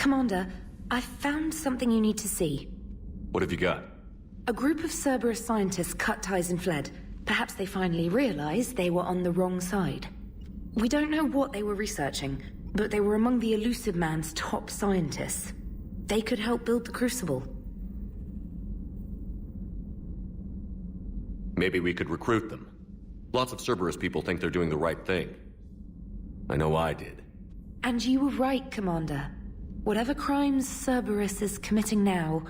Commander, I've found something you need to see. What have you got? A group of Cerberus scientists cut ties and fled. Perhaps they finally realized they were on the wrong side. We don't know what they were researching, but they were among the Elusive Man's top scientists. They could help build the Crucible. Maybe we could recruit them. Lots of Cerberus people think they're doing the right thing. I know I did. And you were right, Commander. Whatever crimes Cerberus is committing now,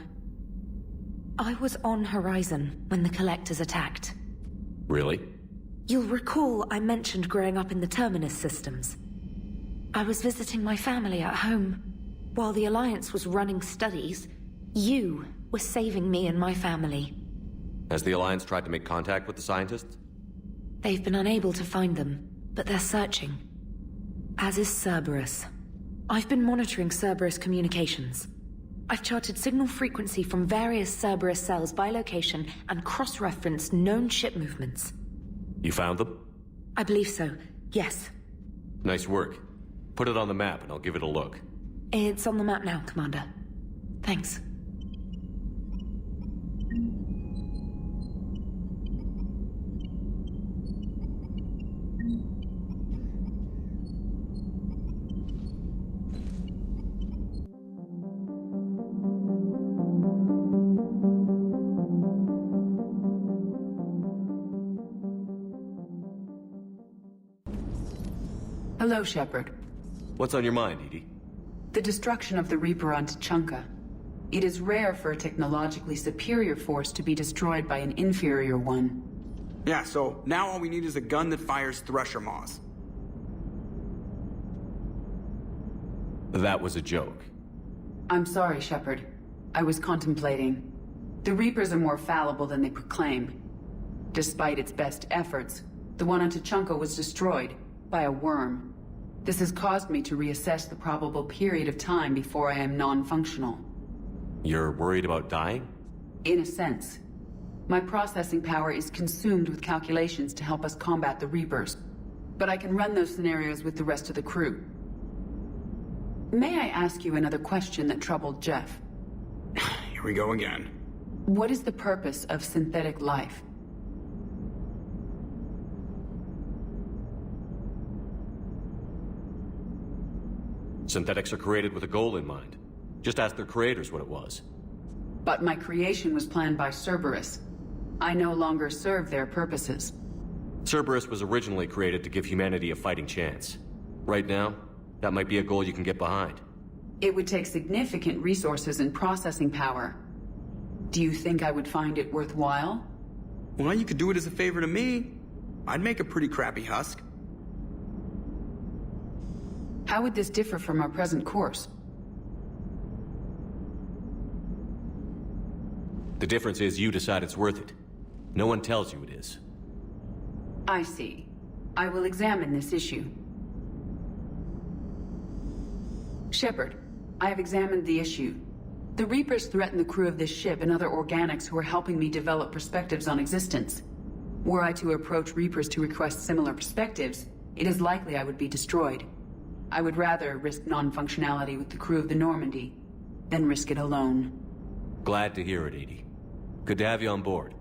I was on Horizon when the Collectors attacked. Really? You'll recall I mentioned growing up in the Terminus systems. I was visiting my family at home. While the Alliance was running studies, you were saving me and my family. Has the Alliance tried to make contact with the scientists? They've been unable to find them, but they're searching. As is Cerberus. I've been monitoring Cerberus communications. I've charted signal frequency from various Cerberus cells by location and cross-referenced known ship movements. You found them? I believe so, yes. Nice work. Put it on the map and I'll give it a look. It's on the map now, Commander. Thanks. Hello, Shepard. What's on your mind, EDI? The destruction of the Reaper on Tuchanka. It is rare for a technologically superior force to be destroyed by an inferior one. Yeah, so now all we need is a gun that fires Thresher Maws. That was a joke. I'm sorry, Shepard. I was contemplating. The Reapers are more fallible than they proclaim. Despite its best efforts, the one on Tuchanka was destroyed by a worm. This has caused me to reassess the probable period of time before I am non-functional. You're worried about dying? In a sense. My processing power is consumed with calculations to help us combat the Reapers. But I can run those scenarios with the rest of the crew. May I ask you another question that troubled Jeff? Here we go again. What is the purpose of synthetic life? Synthetics are created with a goal in mind. Just ask their creators what it was. But my creation was planned by Cerberus. I no longer serve their purposes. Cerberus was originally created to give humanity a fighting chance. Right now, that might be a goal you can get behind. It would take significant resources and processing power. Do you think I would find it worthwhile? Well, you could do it as a favor to me. I'd make a pretty crappy husk. How would this differ from our present course? The difference is you decide it's worth it. No one tells you it is. I see. I will examine this issue. Shepard, I have examined the issue. The Reapers threaten the crew of this ship and other organics who are helping me develop perspectives on existence. Were I to approach Reapers to request similar perspectives, it is likely I would be destroyed. I would rather risk non-functionality with the crew of the Normandy than risk it alone. Glad to hear it, EDI. Good to have you on board.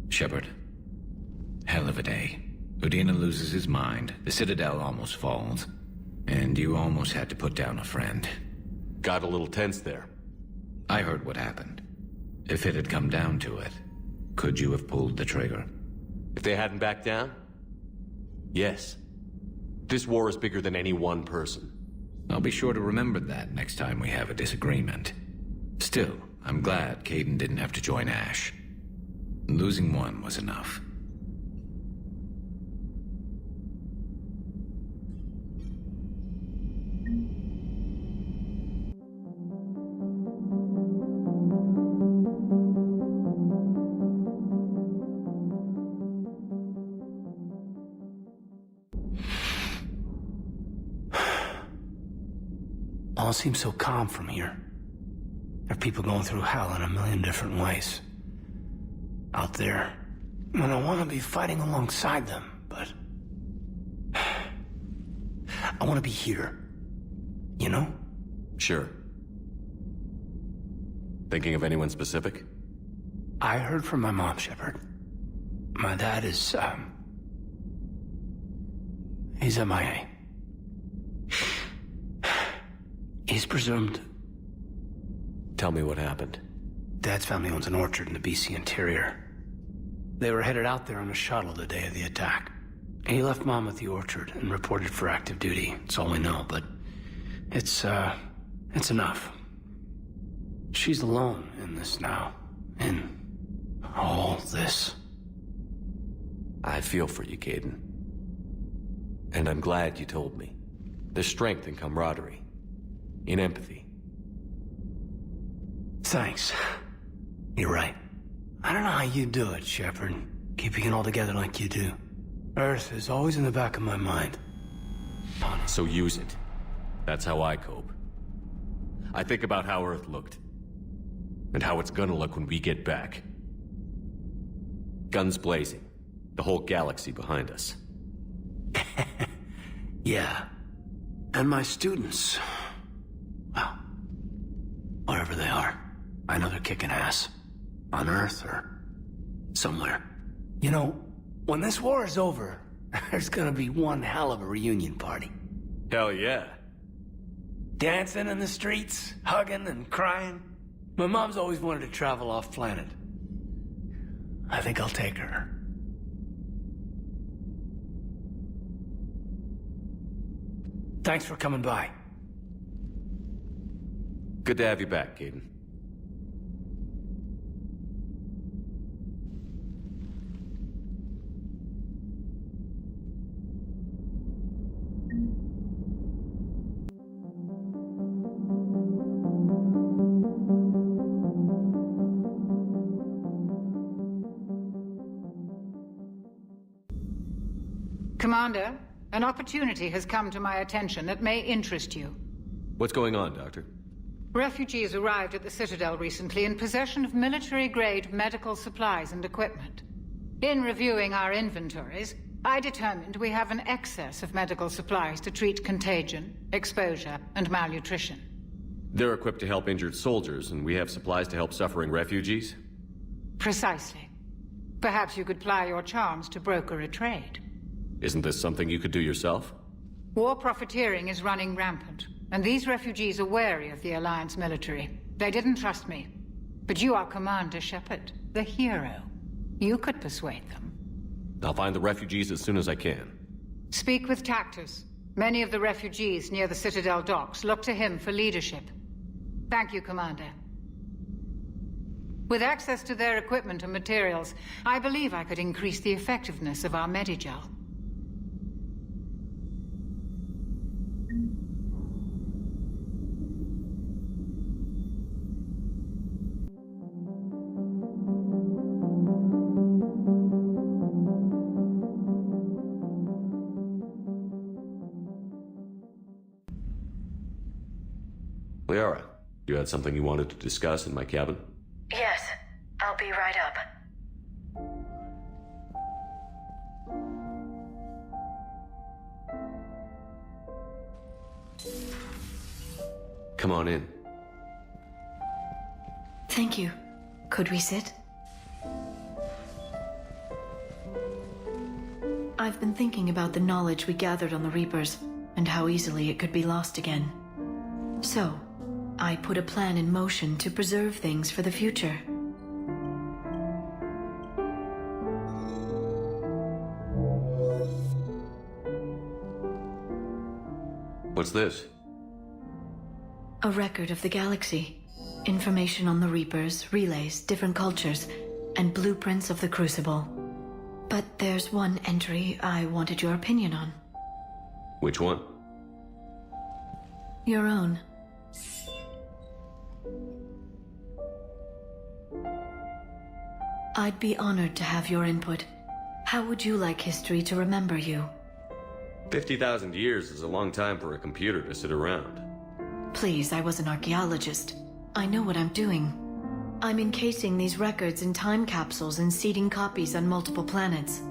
Shepard. Hell of a day. Udina loses his mind, the Citadel almost falls, and you almost had to put down a friend. Got a little tense there. I heard what happened. If it had come down to it, could you have pulled the trigger? If they hadn't backed down? Yes. This war is bigger than any one person. I'll be sure to remember that next time we have a disagreement. Still, I'm glad Kaidan didn't have to join Ash. Losing one was enough. all seems so calm from here. There are people going through hell in a million different ways. Out there. And I want to be fighting alongside them, but... I want to be here. You know? Sure. Thinking of anyone specific? I heard from my mom, Shepard. My dad is, he's MIA. He's presumed... Tell me what happened. Dad's family owns an orchard in the BC interior. They were headed out there on a shuttle the day of the attack. He left Mom at the orchard and reported for active duty. It's all we know, but it's enough. She's alone in this now. In all this. I feel for you, Kaidan. And I'm glad you told me. There's strength in camaraderie. In empathy. Thanks. You're right. I don't know how you do it, Shepard. Keeping it all together like you do. Earth is always in the back of my mind. So use it. That's how I cope. I think about how Earth looked. And how it's gonna look when we get back. Guns blazing. The whole galaxy behind us. Yeah. And my students. Well, wherever they are, I know they're kicking ass. On Earth or somewhere. You know, when this war is over, there's gonna be one hell of a reunion party. Hell yeah. Dancing in the streets, hugging and crying. My mom's always wanted to travel off-planet. I think I'll take her. Thanks for coming by. Good to have you back, Kaidan. Commander, an opportunity has come to my attention that may interest you. What's going on, Doctor? Refugees arrived at the Citadel recently in possession of military-grade medical supplies and equipment. In reviewing our inventories, I determined we have an excess of medical supplies to treat contagion, exposure, and malnutrition. They're equipped to help injured soldiers, and we have supplies to help suffering refugees? Precisely. Perhaps you could ply your charms to broker a trade. Isn't this something you could do yourself? War profiteering is running rampant, and these refugees are wary of the Alliance military. They didn't trust me. But you are Commander Shepard, the hero. You could persuade them. I'll find the refugees as soon as I can. Speak with Tactus. Many of the refugees near the Citadel docks look to him for leadership. Thank you, Commander. With access to their equipment and materials, I believe I could increase the effectiveness of our Medigel. Liara, you had something you wanted to discuss in my cabin? Yes, I'll be right up. Come on in. Thank you. Could we sit? I've been thinking about the knowledge we gathered on the Reapers, and how easily it could be lost again. So, I put a plan in motion to preserve things for the future. What's this? A record of the galaxy. Information on the Reapers, relays, different cultures, and blueprints of the Crucible. But there's one entry I wanted your opinion on. Which one? Your own. I'd be honored to have your input. How would you like history to remember you? 50,000 years is a long time for a computer to sit around. Please, I was an archaeologist. I know what I'm doing. I'm encasing these records in time capsules and seeding copies on multiple planets.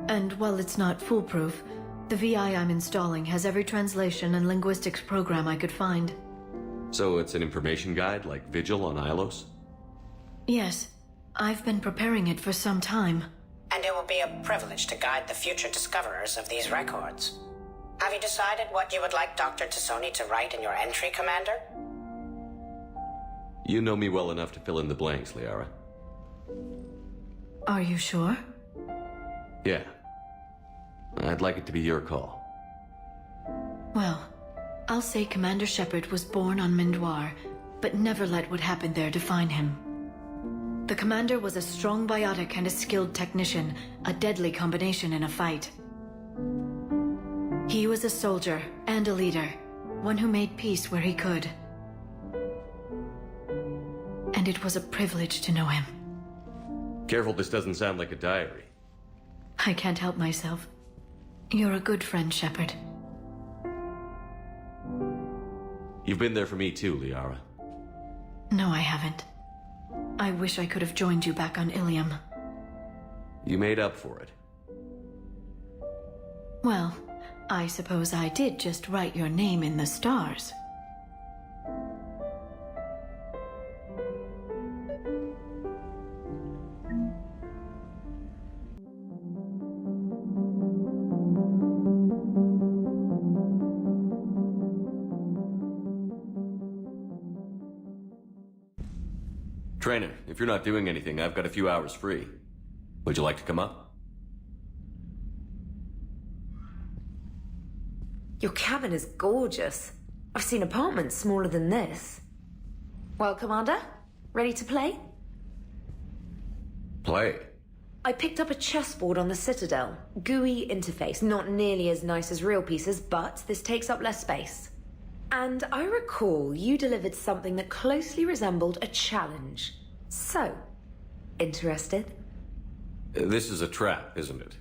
And while it's not foolproof, the VI I'm installing has every translation and linguistics program I could find. So it's an information guide like Vigil on Ilos? Yes. I've been preparing it for some time. And it will be a privilege to guide the future discoverers of these records. Have you decided what you would like Dr. Tassoni to write in your entry, Commander? You know me well enough to fill in the blanks, Liara. Are you sure? Yeah. I'd like it to be your call. Well, I'll say Commander Shepard was born on Mindoir, but never let what happened there define him. The Commander was a strong biotic and a skilled technician, a deadly combination in a fight. He was a soldier and a leader, one who made peace where he could. And it was a privilege to know him. Careful, this doesn't sound like a diary. I can't help myself. You're a good friend, Shepard. You've been there for me too, Liara. No, I haven't. I wish I could have joined you back on Ilium. You made up for it. Well, I suppose I did just write your name in the stars. Traynor, if you're not doing anything, I've got a few hours free. Would you like to come up? Your cabin is gorgeous. I've seen apartments smaller than this. Well, Commander, ready to play? Play. I picked up a chessboard on the Citadel. GUI interface, not nearly as nice as real pieces, but this takes up less space. And I recall you delivered something that closely resembled a challenge. So, interested? This is a trap, isn't it?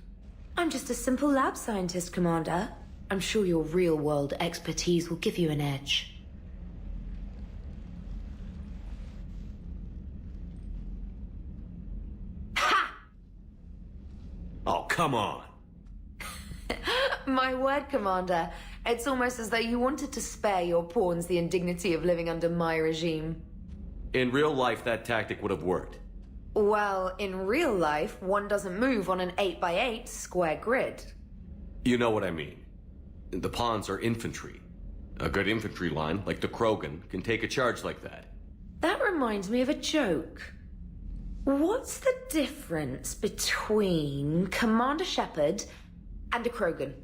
I'm just a simple lab scientist, Commander. I'm sure your real-world expertise will give you an edge. Ha! Oh, come on! My word, Commander. It's almost as though you wanted to spare your pawns the indignity of living under my regime. In real life, that tactic would have worked. Well, in real life, one doesn't move on an 8x8 square grid. You know what I mean. The pawns are infantry. A good infantry line, like the Krogan, can take a charge like that. That reminds me of a joke. What's the difference between Commander Shepard and a Krogan?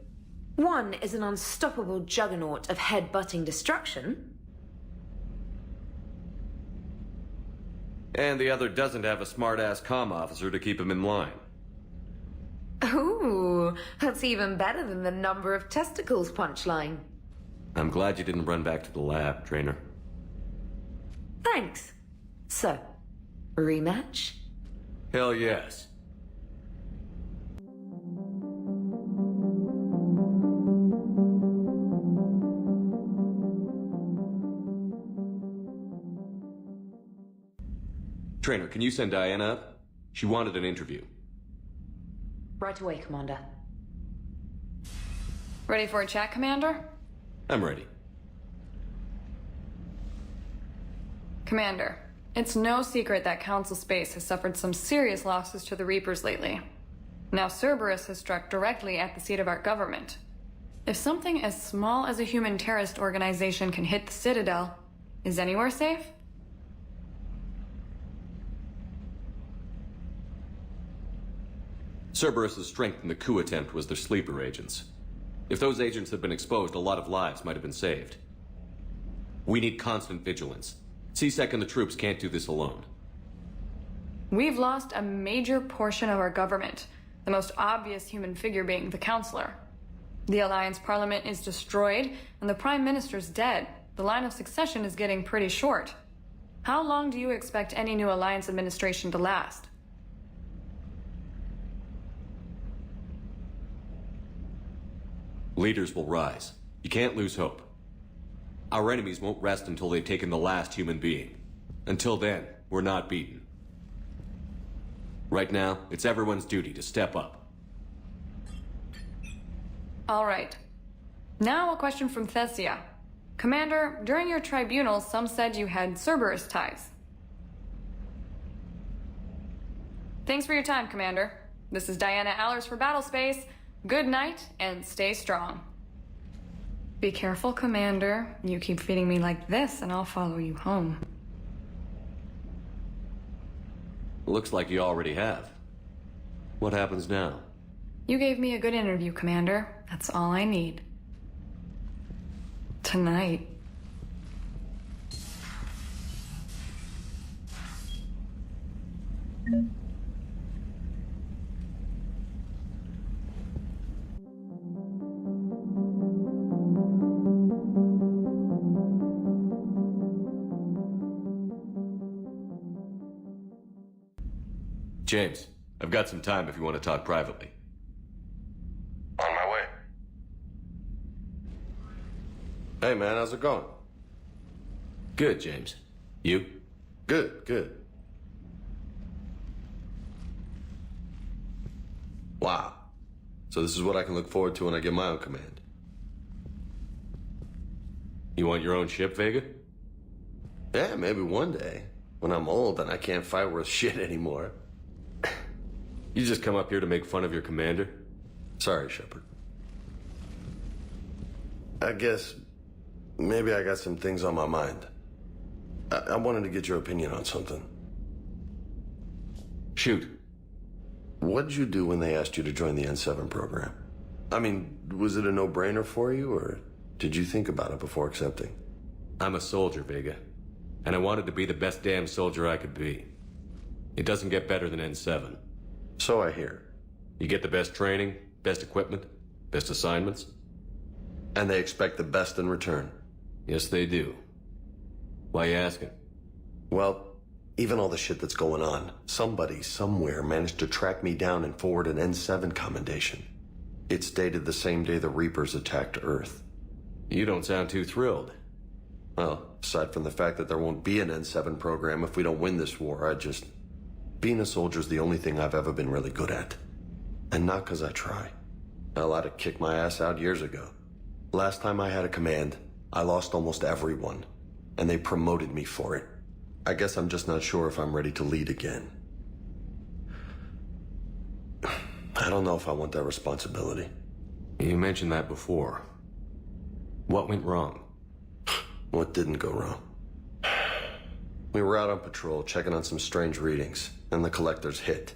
One is an unstoppable juggernaut of head-butting destruction. And the other doesn't have a smart-ass comm officer to keep him in line. Ooh, that's even better than the number of testicles punchline. I'm glad you didn't run back to the lab, Traynor. Thanks. So, rematch? Hell yes. Traynor, can you send Diana up? She wanted an interview. Right away, Commander. Ready for a chat, Commander? I'm ready. Commander, it's no secret that Council Space has suffered some serious losses to the Reapers lately. Now Cerberus has struck directly at the seat of our government. If something as small as a human terrorist organization can hit the Citadel, is anywhere safe? Cerberus's strength in the coup attempt was their sleeper agents. If those agents had been exposed, a lot of lives might have been saved. We need constant vigilance. C-Sec and the troops can't do this alone. We've lost a major portion of our government, the most obvious human figure being the Counselor. The Alliance Parliament is destroyed, and the Prime Minister's dead. The line of succession is getting pretty short. How long do you expect any new Alliance administration to last? Leaders will rise. You can't lose hope. Our enemies won't rest until they've taken the last human being. Until then, we're not beaten. Right now, it's everyone's duty to step up. All right. Now a question from Thessia. Commander, during your tribunal, some said you had Cerberus ties. Thanks for your time, Commander. This is Diana Allers for Battlespace. Good night, and stay strong. Be careful, Commander. You keep feeding me like this, and I'll follow you home. Looks like you already have. What happens now? You gave me a good interview, Commander. That's all I need. Tonight. James, I've got some time if you want to talk privately. On my way. Hey man, how's it going? Good, James. You? Good, good. Wow. So this is what I can look forward to when I get my own command. You want your own ship, Vega? Yeah, maybe one day. When I'm old and I can't fight worth shit anymore. You just come up here to make fun of your commander? Sorry, Shepard. I guess maybe I got some things on my mind. I wanted to get your opinion on something. Shoot. What'd you do when they asked you to join the N7 program? I mean, was it a no-brainer for you, or did you think about it before accepting? I'm a soldier, Vega. And I wanted to be the best damn soldier I could be. It doesn't get better than N7. So I hear. You get the best training, best equipment, best assignments. And they expect the best in return. Yes, they do. Why you asking? Well, even all the shit that's going on, somebody somewhere managed to track me down and forward an N7 commendation. It's dated the same day the Reapers attacked Earth. You don't sound too thrilled. Well, aside from the fact that there won't be an N7 program if we don't win this war, being a soldier's the only thing I've ever been really good at. And not because I try. Hell, I'd have kicked my ass out years ago. Last time I had a command, I lost almost everyone. And they promoted me for it. I guess I'm just not sure if I'm ready to lead again. I don't know if I want that responsibility. You mentioned that before. What went wrong? What didn't go wrong? We were out on patrol, checking on some strange readings, and the collectors hit.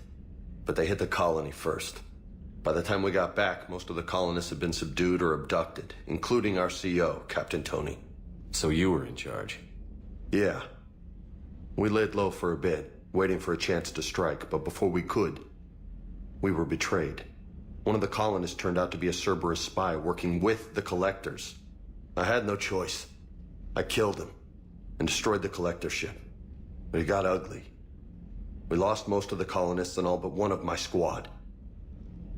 But they hit the colony first. By the time we got back, most of the colonists had been subdued or abducted, including our CO, Captain Tony. So you were in charge? Yeah. We laid low for a bit, waiting for a chance to strike, but before we could, we were betrayed. One of the colonists turned out to be a Cerberus spy working with the collectors. I had no choice. I killed him and destroyed the collector ship. But it got ugly. We lost most of the colonists and all but one of my squad.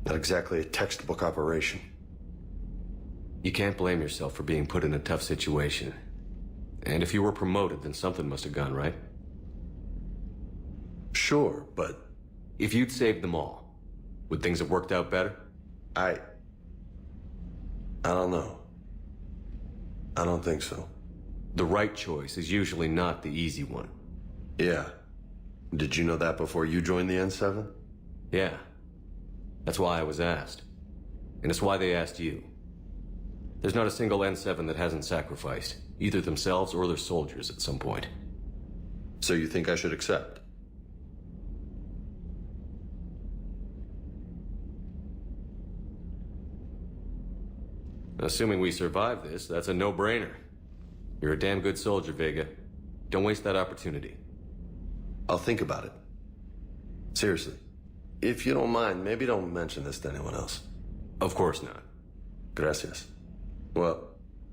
Not exactly a textbook operation. You can't blame yourself for being put in a tough situation. And if you were promoted, then something must have gone right. Sure, but... If you'd saved them all, would things have worked out better? I don't know. I don't think so. The right choice is usually not the easy one. Yeah. Did you know that before you joined the N7? Yeah. That's why I was asked. And it's why they asked you. There's not a single N7 that hasn't sacrificed, either themselves or their soldiers at some point. So you think I should accept? Assuming we survive this, that's a no-brainer. You're a damn good soldier, Vega. Don't waste that opportunity. I'll think about it. Seriously. If you don't mind, maybe don't mention this to anyone else. Of course not. Gracias. Well,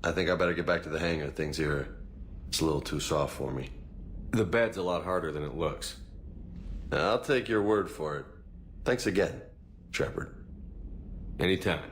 I think I better get back to the hangar. Things here, it's a little too soft for me. The bed's a lot harder than it looks. I'll take your word for it. Thanks again, Shepard. Anytime.